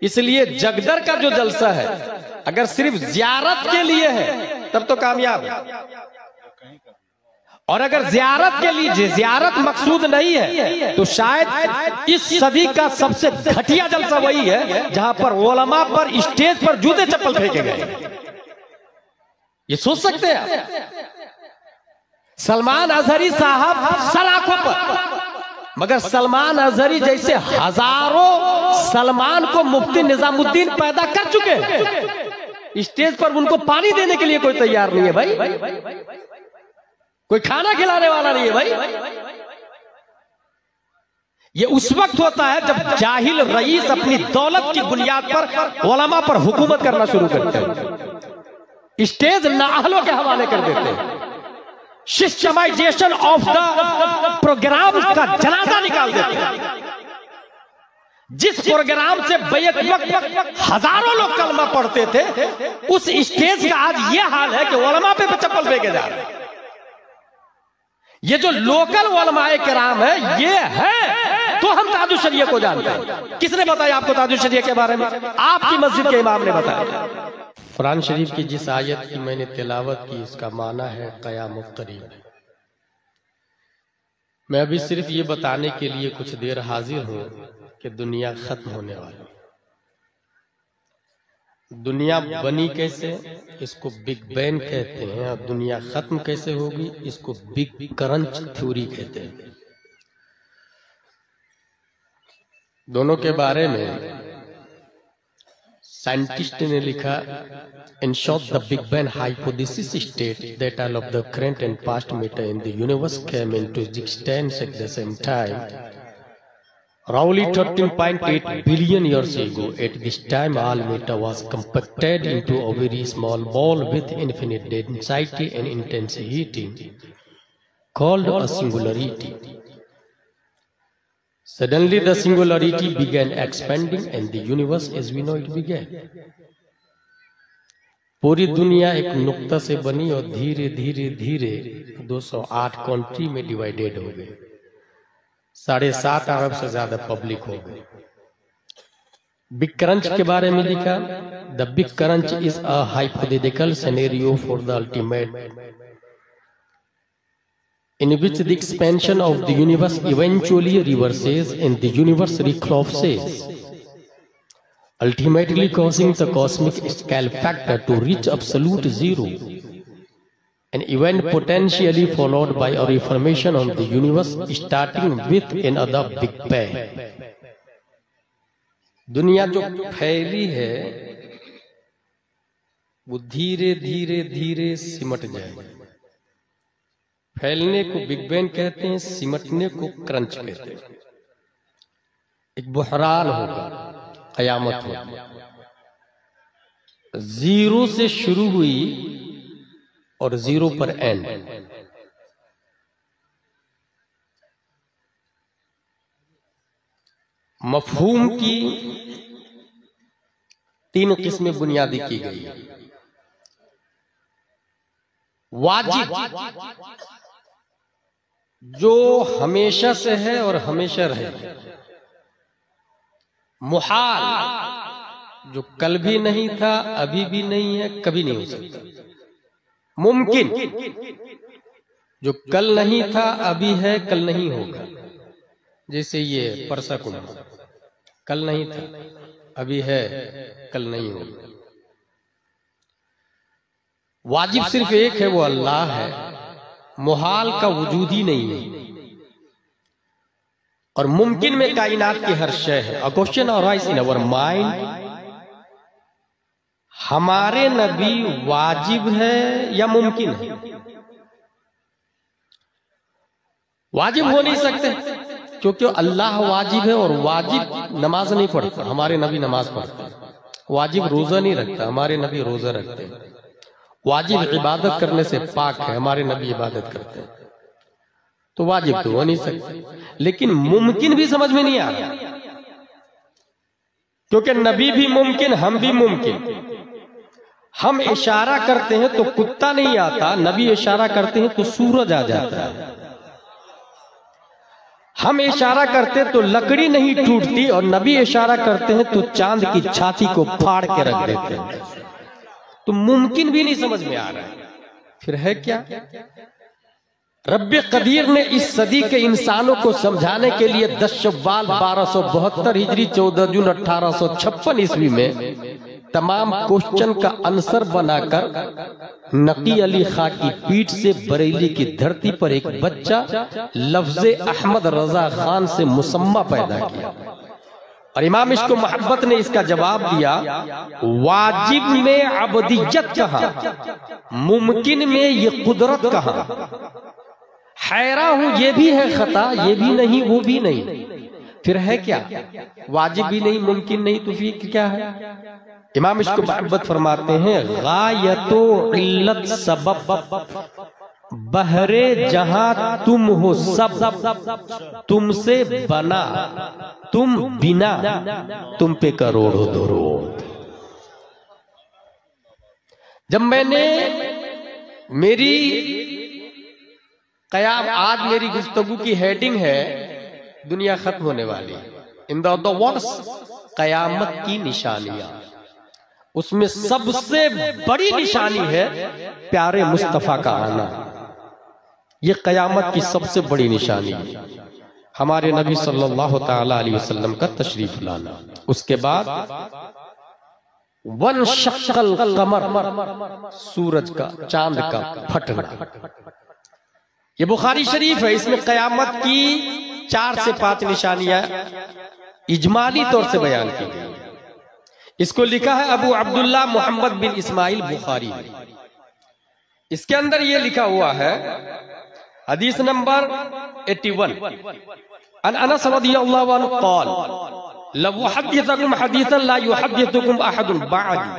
इसलिए जगदर का जो जलसा है अगर सिर्फ जियारत के लिए है तब तो कामयाब है, और अगर जियारत के लिए जियारत मकसूद नहीं है तो शायद इस सदी का सबसे घटिया जलसा वही है जहां पर उलमा पर स्टेज पर जूते चप्पल फेंके गए। ये सोच सकते हैं आप? सलमान अजहरी साहब सलाखों पर, मगर सलमान अजहरी जैसे हजारों सलमान को मुफ्ती निजामुद्दीन पैदा कर चुके हैं, स्टेज पर उनको पानी देने के लिए कोई तैयार नहीं है भाई, कोई खाना खिलाने वाला नहीं है भाई। ये उस वक्त होता है जब जाहिल रईस अपनी दौलत की बुनियाद पर उलमा पर हुकूमत करना शुरू करते हैं, स्टेज नाअहलों के हवाले कर देते हैं, सिस्टमाइजेशन ऑफ द प्रोग्राम का जनाजा निकाल देते हैं। जिस प्रोग्राम से बैक वक्त हजारों लोग कलमा पढ़ते थे, उस स्टेज का आज ये हाल है कि उलमा पे चप्पल फेंके जा रहे हैं। ये जो लोकल उलमाए किराम है ये है तो हम ताजुश शरिया को जानते हैं। किसने बताया आपको ताजुश शरिया के बारे में? आपकी मस्जिद के इमाम ने बताया। कुरान शरीफ की जिस आयत की मैंने तिलावत की इसका माना है क़यामत करीब। मैं अभी सिर्फ ये बताने के लिए कुछ देर हाजिर हूं कि दुनिया खत्म होने वाली। दुनिया बनी कैसे, इसको बिग बैंग कहते हैं, और दुनिया खत्म कैसे होगी इसको बिग क्रंच थ्योरी कहते हैं। दोनों के बारे में साइंटिस्ट ने लिखा, in short the Big Bang hypothesis states that all of the current and past matter in the universe came into existence at the same time, roughly 13.8 billion years ago. At this time all matter was compacted into a very small ball with infinite density and intense heating called a singularity. Suddenly the singularity began expanding and the universe as we know it began. पूरी दुनिया एक नुक्ता से बनी और धीरे धीरे धीरे 208 कंट्री में डिवाइडेड हो गई। 7.5 अरब से ज्यादा पब्लिक हो गई। बिग क्रंच के बारे में लिखा, the big crunch is a hypothetical scenario for the ultimate in which the expansion of the universe eventually reverses and the universe recollapses, ultimately causing the cosmic scale factor to reach absolute zero, an event potentially followed by a reformation of the universe starting with another Big Bang. दुनिया जो फैली है वो धीरे धीरे धीरे सिमट जाएगी। फैलने को बिग बैंग कहते हैं, सिमटने को क्रंच कहते हैं। एक बुहरान होगा, कयामत होगी। जीरो से शुरू हुई और जीरो पर एंड। मफहूम की 3 किस्में बुनियादी की गई है। वाजिब जो हमेशा से है और हमेशा रहे, मुहाल जो कल भी नहीं था, अभी भी नहीं है, कभी नहीं हो सकता, मुमकिन जो कल नहीं था, अभी है, कल नहीं होगा। जैसे ये परसा कुंभ, कल नहीं था, अभी है, कल नहीं होगा। वाजिब सिर्फ एक है, वो अल्लाह है। मुहाल का वजूद ही नहीं है, और मुमकिन में कायनात की हर शय है। A question arise in our mind, हमारे नबी वाजिब है या मुमकिन है? वाजिब हो नहीं सकते क्योंकि अल्लाह वाजिब है, और वाजिब नमाज नहीं पढ़ता, हमारे नबी नमाज पढ़ते हैं। वाजिब रोजा नहीं रखता, हमारे नबी रोजा रखते हैं। वाजिब इबादत करने से पाक है, हमारे नबी इबादत करते हैं। तो वाजिब तो हो नहीं सकते, लेकिन मुमकिन भी समझ में नहीं आ रहा, क्योंकि नबी भी मुमकिन, हम भी मुमकिन। हम इशारा करते हैं तो कुत्ता नहीं आता, नबी इशारा करते हैं तो सूरज आ जाता है। हम इशारा करते तो लकड़ी नहीं टूटती, और नबी इशारा करते हैं तो चांद की छाती को फाड़ के रख देते हैं। तो मुमकिन भी नहीं समझ में आ रहा है, फिर है क्या? रब्बे कदीर ने इस सदी के इंसानों को समझाने के लिए 10 शव्वाल 1272 हिजरी 14 जून 1856 ईस्वी में तमाम क्वेश्चन का आंसर बनाकर नकी अली खां की पीठ से बरेली की धरती पर एक बच्चा लफ्ज़े अहमद रजा खान से मुसम्मा पैदा किया, और इमाम इश्क मोहब्बत ने इसका जवाब दिया, वाजिब में अबदियत कहाँ, मुमकिन में ये कुदरत कहाँ। हैरा हूं, ये भी है खता, ये भी नहीं वो भी नहीं, फिर है क्या? वाजिब भी नहीं, मुमकिन नहीं, तो फिर क्या है? इमाम इश्क मोहब्बत फरमाते हैं, गायतो इल्लत सबब बहरे जहां तुम हो सब, तुमसे बना तुम बिना, तुम पे करोड़ों दरूद। जब मैंने मेरी कयाम, आज मेरी गुफ्तगू की हेडिंग है दुनिया खत्म होने वाली, इन द वर्ड्स कयामत की निशानियां, उसमें सबसे बड़ी निशानी है प्यारे मुस्तफा का आना। ये कयामत की सबसे बड़ी निशानी है, हमारे नबी सल्लल्लाहु ताला अलैहि वसल्लम का तशरीफ लाना। उसके बाद वन शक्कल कमर, सूरज का, चांद का फटना। ये बुखारी शरीफ है, इसमें कयामत की 4 से 5 निशानियां इजमाली तौर से बयान की गई। इसको लिखा है अबू अब्दुल्ला मोहम्मद बिन इस्माइल बुखारी। इसके अंदर ये लिखा हुआ है, हदीस नंबर 81, अन अनस रदियल्लाहु अन्हु क़ाल लव उहद्दिथुकुम हदीसन ला युहद्दिथुकुम अहदुन बअदी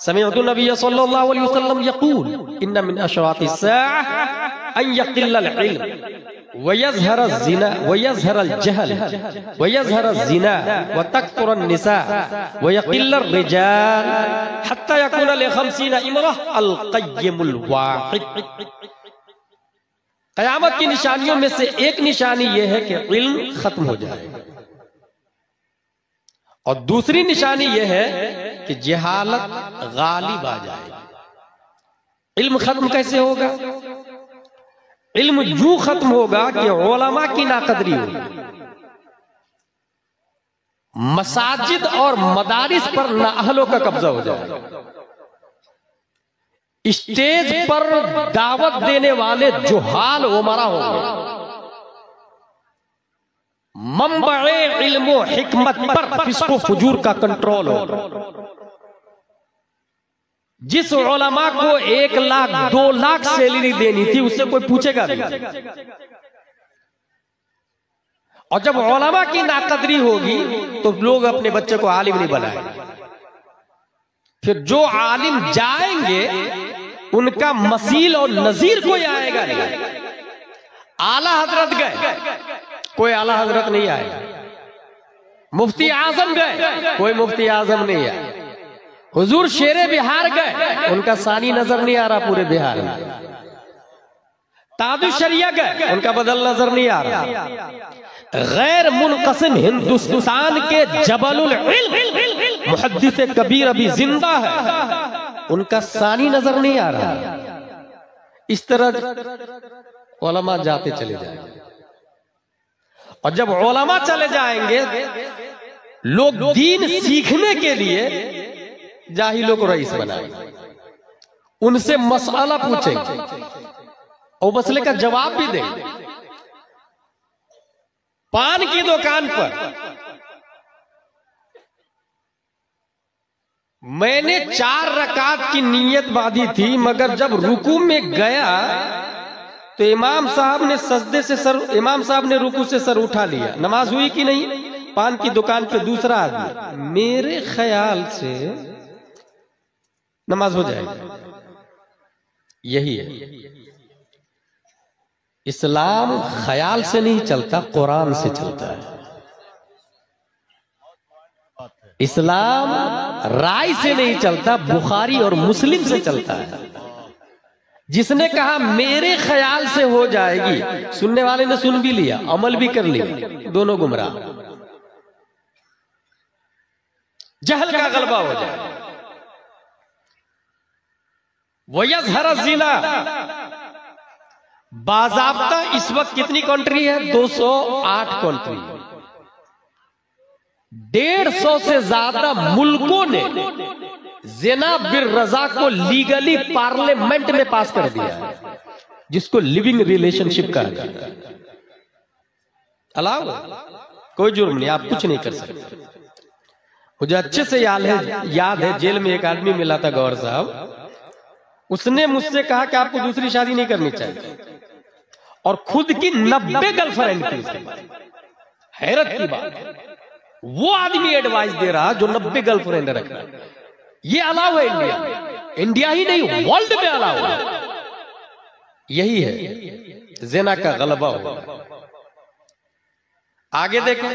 समिअतु नबी सल्लल्लाहु अलैहि वसल्लम यक़ूल इन्न मिन अशरातिस साअह अन यक़िल्लल इल्म वयज़हर ज़िना वयज़हरल जहल वयज़हर ज़िना व तकथुरन निसा वयक़िल्लर रिजाल हत्ता यकून लि 50 इमरह अल क़य्यिमुल वाहिद। क़यामत की निशानियों में से एक निशानी यह है कि इल्म खत्म हो जाए, और दूसरी निशानी यह है कि जहालत गालिब आ जाए। इल्म खत्म कैसे होगा? इल्म यूं खत्म होगा कि उलमा की नाकदरी होगी, मसाजिद और मदारिस पर नाअहलों का कब्जा हो जाएगा, स्टेज पर दावत देने वाले जुहाल उमरा होंगे, मंबए इल्म व हिकमत पर फिस्को फुजूर का कंट्रोल होगा। जिस उलमा को 1 लाख 2 लाख सैलरी देनी थी, उससे कोई पूछेगा नहीं। और जब उलमा की नाकदरी होगी तो लोग अपने बच्चे को आलिम नहीं बनाएंगे। फिर जो आलिम जाएंगे उनका मसील और नजीर कोई आएगा नहीं। आला हजरत गए, कोई आला हजरत नहीं आया। मुफ्ती आजम गए, कोई मुफ्ती आजम नहीं आया। हुजूर शेरे बिहार गए, उनका सानी नजर नहीं आ रहा पूरे बिहार में। तादु शरिया गए, उनका बदल नजर नहीं आ रहा। गैर मुनक़सिम हिंदुस्तान के जबलुल इल्म मुहद्दिस कबीर अभी जिंदा है, उनका सानी नजर नहीं आ रहा। इस तरह उलमा जाते चले जाएंगे, और जब उलमा चले जाएंगे लोग दीन सीखने के लिए जाहिलों को रईस बनाएंगे, उनसे मसला पूछेंगे और मसले का जवाब भी देंगे। पान की दुकान पर मैंने 4 रकात की नीयत बांधी थी, मगर जब रुकू में गया तो इमाम साहब ने सजदे से सर, इमाम साहब ने रुकू से सर उठा लिया। नमाज हुई कि नहीं? पान की दुकान पे दूसरा आदमी, मेरे ख्याल से नमाज हो जाएगी। यही है इस्लाम, ख्याल से नहीं चलता, कुरान से चलता है। इस्लाम राय से नहीं चलता, बुखारी और मुस्लिम से चलता है। जिसने कहा मेरे ख्याल से हो जाएगी, सुनने वाले ने सुन भी लिया, अमल भी कर लिया, दोनों गुमराह। जहल का गलबा हो जाए। वयज़हर ज़िना, बाज़ाब्ता इस वक्त कितनी कंट्री है? 208 कंट्री। 150 से ज्यादा मुल्कों ने ज़िना बिर रज़ा को लीगली पार्लियामेंट में पास कर दिया है, जिसको लिविंग रिलेशनशिप कहा जाता है। अलाउ, कोई जुर्म नहीं, आप कुछ नहीं कर सकते। मुझे अच्छे से याद है जेल में एक आदमी मिला था, गौर साहब, उसने मुझसे कहा कि आपको दूसरी शादी नहीं करनी चाहिए, और खुद की 90 गर्लफ्रेंड थी। हैरत की बात है, वो आदमी एडवाइस दे रहा जो 90 गर्लफ्रेंड रख रहा है। ये अलाउ है इंडिया में, इंडिया ही नहीं वर्ल्ड में अलाउ है। यही है ज़िना का गलबा हुआ। आगे देखें।